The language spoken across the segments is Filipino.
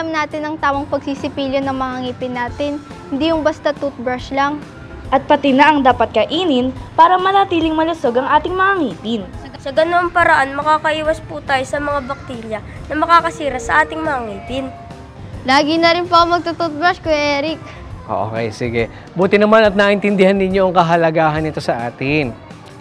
alam natin ang tamang pagsisipilyo ng mga ngipin natin, hindi yung basta toothbrush lang. At pati na ang dapat kainin para manatiling malusog ang ating mga ngipin. Sa ganoong paraan, makakaiwas po tayo sa mga bakterya na makakasira sa ating mga ngipin. Lagi na rin po ako magtutoothbrush, Kuya Eric. Okay, sige. Buti naman at naintindihan ninyo ang kahalagahan nito sa atin.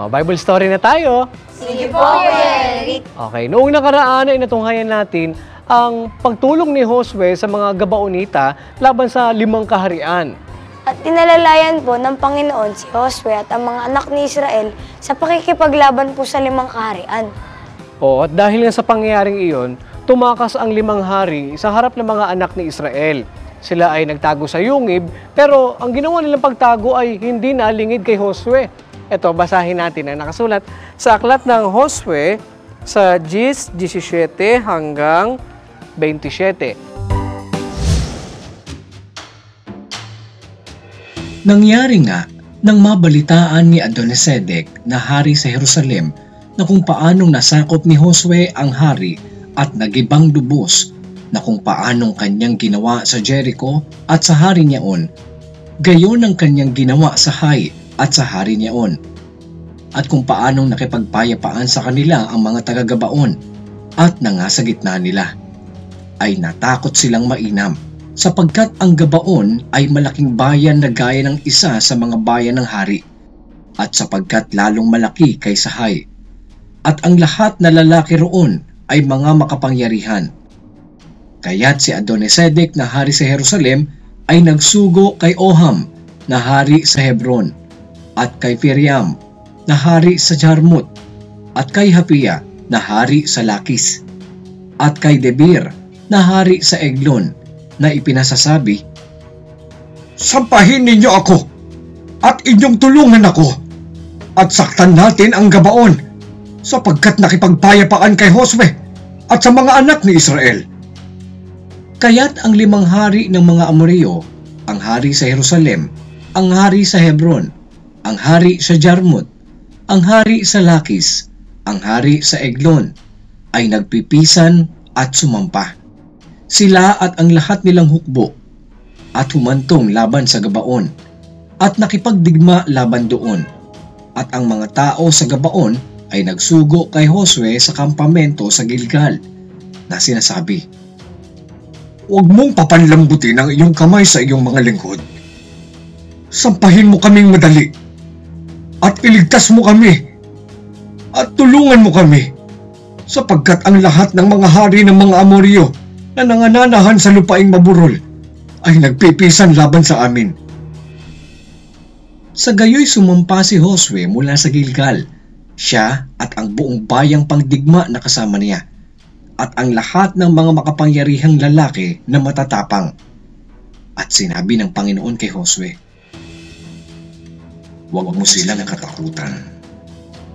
Bible story na tayo. Sige po, Kuya Eric. Okay, noong nakaraan ay natunghayan natin ang pagtulong ni Josue sa mga Gabaonita laban sa 5 kaharian. At inalalayan po ng Panginoon si Josue at ang mga anak ni Israel sa pakikipaglaban po sa 5 kaharian. At dahil nga sa pangyayaring iyon, tumakas ang 5 hari sa harap ng mga anak ni Israel. Sila ay nagtago sa yungib, pero ang ginawa nilang pagtago ay hindi nalingid kay Josue. Ito, basahin natin ang nakasulat sa aklat ng Josue sa 10:17 hanggang 27. Nangyari nga nang mabalitaan ni Adonisedec na hari sa Jerusalem na kung paanong nasakop ni Josue ang hari at nagibang lubos na kung paanong kanyang ginawa sa Jericho at sa hari niyaon, gayon ang kanyang ginawa sa Hai at sa hari niyaon, at kung paanong nakipagpayapaan sa kanila ang mga taga-Gabaon at nga sa gitna nila, ay natakot silang mainam sapagkat ang Gabaon ay malaking bayan na gaya ng isa sa mga bayan ng hari, at sapagkat lalong malaki kaysa Hai, at ang lahat na lalaki roon ay mga makapangyarihan. Kaya't si Adonisedec na hari sa Jerusalem ay nagsugo kay Oham na hari sa Hebron, at kay Piriam na hari sa Jarmut, at kay Hapia na hari sa Lakis, at kay Debir na hari sa Eglon, na ipinasasabi, "Sampahin ninyo ako at inyong tulungan ako at saktan natin ang Gabaon sapagkat nakipagpayapaan kay Josue at sa mga anak ni Israel." Kaya't ang 5 hari ng mga Amoreo, ang hari sa Jerusalem, ang hari sa Hebron, ang hari sa Jarmut, ang hari sa Lakis, ang hari sa Eglon, ay nagpipisan at sumampa. Sila at ang lahat nilang hukbo at humantong laban sa Gabaon at nakipagdigma laban doon. At ang mga tao sa Gabaon ay nagsugo kay Josue sa kampamento sa Gilgal na sinasabi, "Huwag mong papanlambutin ang iyong kamay sa iyong mga lingkod. Sampahin mo kaming madali at iligtas mo kami at tulungan mo kami sapagkat ang lahat ng mga hari ng mga Amoreo na nangananahan sa lupaing maburol ay nagpipisan laban sa amin." Sa gayoy sumampa si Josue mula sa Gilgal, siya at ang buong bayang pangdigma na kasama niya, at ang lahat ng mga makapangyarihang lalaki na matatapang. At sinabi ng Panginoon kay Josue, "Huwag mo silang katakutan,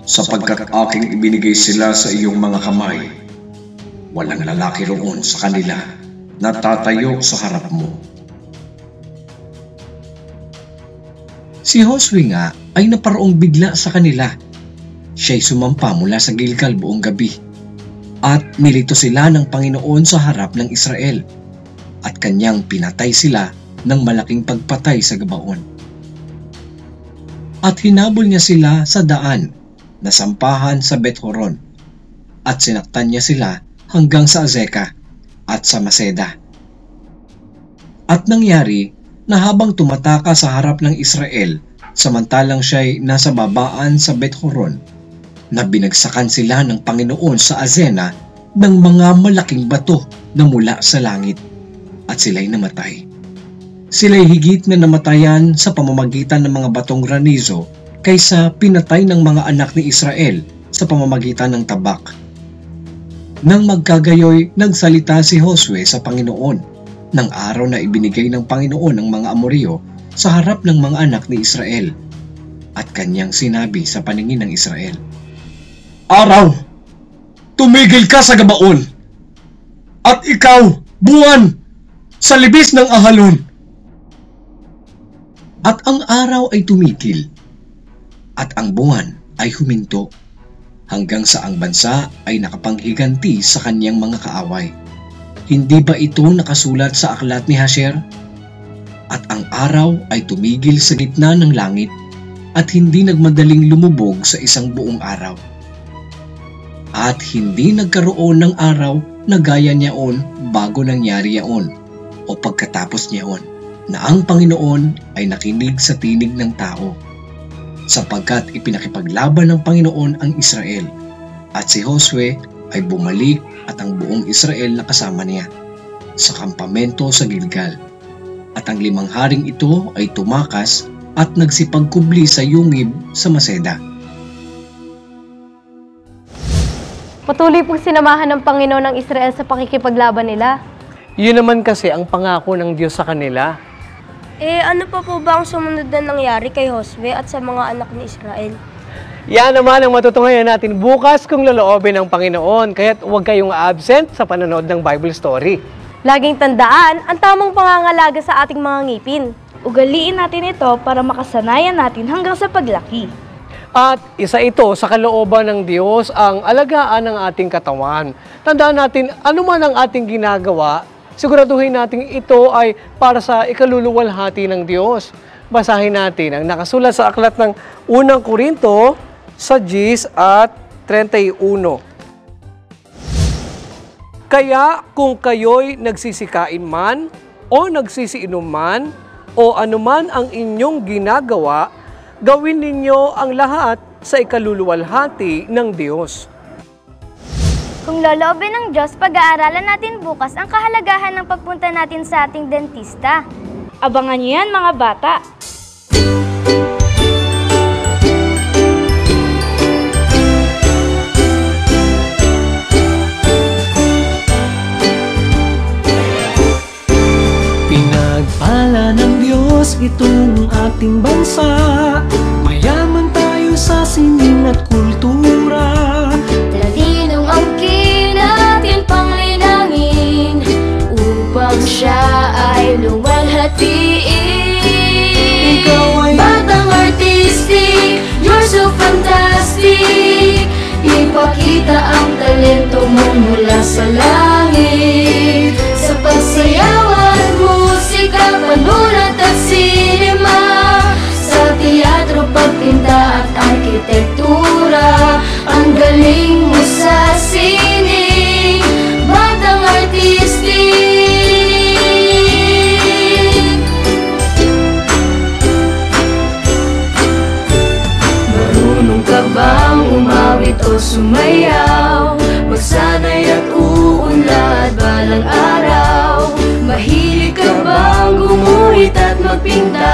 sapagkat aking ibinigay sila sa iyong mga kamay. Walang lalaki roon sa kanila na tatayo sa harap mo." Si Josue nga ay naparoong bigla sa kanila. Siya'y sumampa mula sa Gilgal buong gabi, at nilito sila ng Panginoon sa harap ng Israel, at kanyang pinatay sila ng malaking pagpatay sa Gabaon. At hinabol niya sila sa daan na sampahan sa Bet-Horon, at sinaktan niya sila hanggang sa Azeka at sa Maseda. At nangyari na habang tumataka sa harap ng Israel, samantalang siya'y nasa babaan sa Bet-Horon, na binagsakan sila ng Panginoon sa Azena ng mga malaking bato na mula sa langit, at sila'y namatay. Sila'y higit na namatayan sa pamamagitan ng mga batong granizo kaysa pinatay ng mga anak ni Israel sa pamamagitan ng tabak. Nang magkagayoy, nagsalita si Josue sa Panginoon ng araw na ibinigay ng Panginoon ng mga Amoreo sa harap ng mga anak ni Israel, at kanyang sinabi sa paningin ng Israel, "Araw, tumigil ka sa Gabaon, at ikaw, buwan, sa libis ng Ahalon." At ang araw ay tumigil, at ang buwan ay huminto, hanggang sa ang bansa ay nakapanghiganti sa kanyang mga kaaway. Hindi ba ito nakasulat sa aklat ni Hasher? At ang araw ay tumigil sa gitna ng langit at hindi nagmadaling lumubog sa isang buong araw. At hindi nagkaroon ng araw na gaya niyaon bago nangyari yaon o pagkatapos niyaon, na ang Panginoon ay nakinig sa tinig ng tao, sapagkat ipinakipaglaban ng Panginoon ang Israel, at si Josue ay bumalik at ang buong Israel na kasama niya sa kampamento sa Gilgal. At ang 5 haring ito ay tumakas at nagsipagkubli sa yungib sa Maseda. Patuloy pong sinamahan ng Panginoon ng Israel sa pakikipaglaban nila. Yun naman kasi ang pangako ng Diyos sa kanila. Ano pa po ba ang sumunod na nangyari kay Josue at sa mga anak ni Israel? Yan naman ang matutungayan natin bukas kung loloobin ng Panginoon. Kaya't huwag kayong absent sa panonood ng Bible story. Laging tandaan ang tamang pangangalaga sa ating mga ngipin. Ugaliin natin ito para makasanayan natin hanggang sa paglaki. At isa ito sa kalooban ng Diyos ang alagaan ng ating katawan. Tandaan natin, ano man ang ating ginagawa, siguraduhin natin ito ay para sa ikaluluwalhati ng Diyos. Basahin natin ang nakasulat sa aklat ng 1 Korinto sa 10 at 31. Kaya kung kayo'y nagsisikain man o nagsisiinom man o anuman ang inyong ginagawa, gawin ninyo ang lahat sa ikaluluwalhati ng Diyos. Kung loloobin ng Diyos, pag-aaralan natin bukas ang kahalagahan ng pagpunta natin sa ating dentista. Abangan niyo yan mga bata! Pinagpala ng Diyos itong ating bansa, mayaman tayo sa sining at kultura. Talinong angkin natin panglinangin upang siya ay luwalhatiin. Ikaw ay Batang artistic, you're so fantastic. Ipakita ang talento mo mula sa langit. Sa pagsayawan, musika, panulat at sinema, sa teatro, pagpinta at arkitektura, ang galing mo sa sining, batang artistic. Marunong ka bang umawit o sumayaw? Magsanay at uunlad balang araw. Mahilig ka bang gumuhit at magpinta?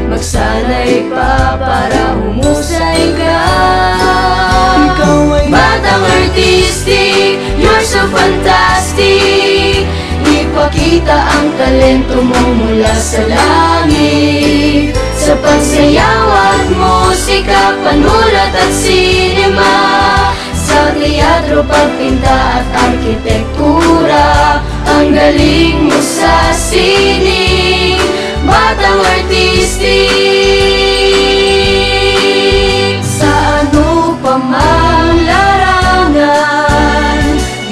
Magsanay pa para humusay ka. Ikaw ay Batang artistic, you're so fantastic. Ipakita ang talento mo mula sa langit. Sa pagsayaw at musika, panulat at sinema, sa teatro, pagpinta at arkitektura, ang galing mo sa sining, batang artistic. Sa ano pa mang larangan,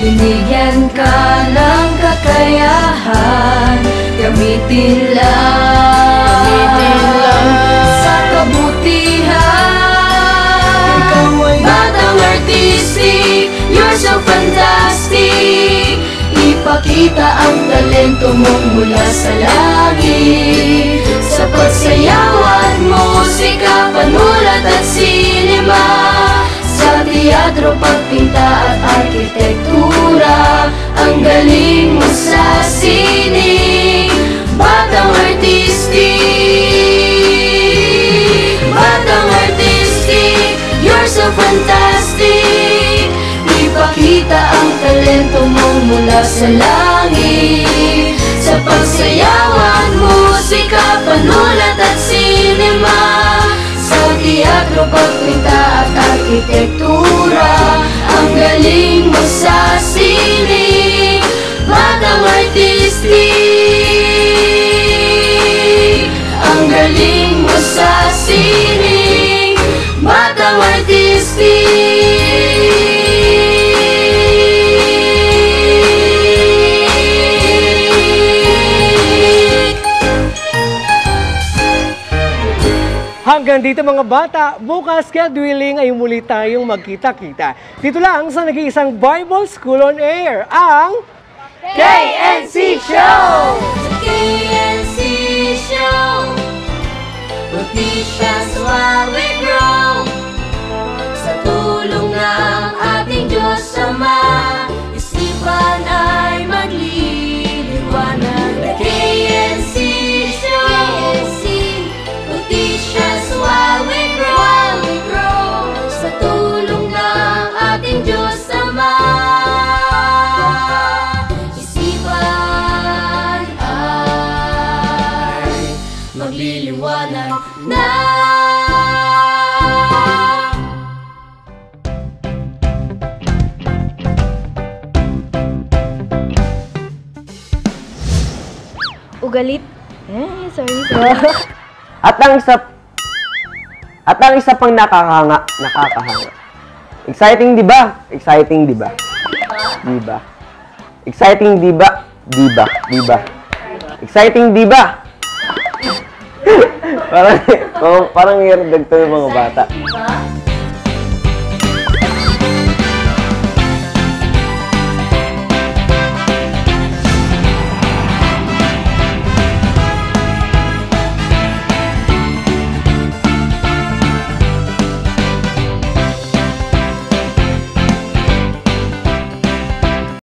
binigyan ka ng kakayahan, gamitin lang sa kabutihan. Ikaw ay Batang artistic, you're so fantastic. Ipakita ang talento mo mula sa langit. Sa pagsayaw at musika, panulat at sinema, sa teatro, pagpinta at arkitektura, ang galing mo sa sining, batang artistic. Batang artistic, you're so fantastic. Ipakita ang talento mo mula sa langit. Sa pagsayawan, musika, panulat at sinema, sa teatro, pagpinta at arkitektura, ang galing mo sa sining, batang artistic. Ang galing mo sa sining, batang artistic. Hanggang dito mga bata, bukas God willing ay muli tayong magkita-kita. Dito lang sa nag-iisang Bible School on Air, ang KNC Show! KNC Show, we'll teach us while we grow. Sa tulong ng ating Diyos Ama, isipan ay magliliwanag. The KNC Show, we'll teach us while we grow. Sa tulong ng ating Diyos Ama, isipan ay magliliwanag na. Ugalit. Sorry. At ang isa pang nakakahanga. Exciting, di ba? Exciting, di ba? Di ba? Exciting, di ba? Di ba? Di ba? Exciting, di ba? parang hirap dagto yung mga bata.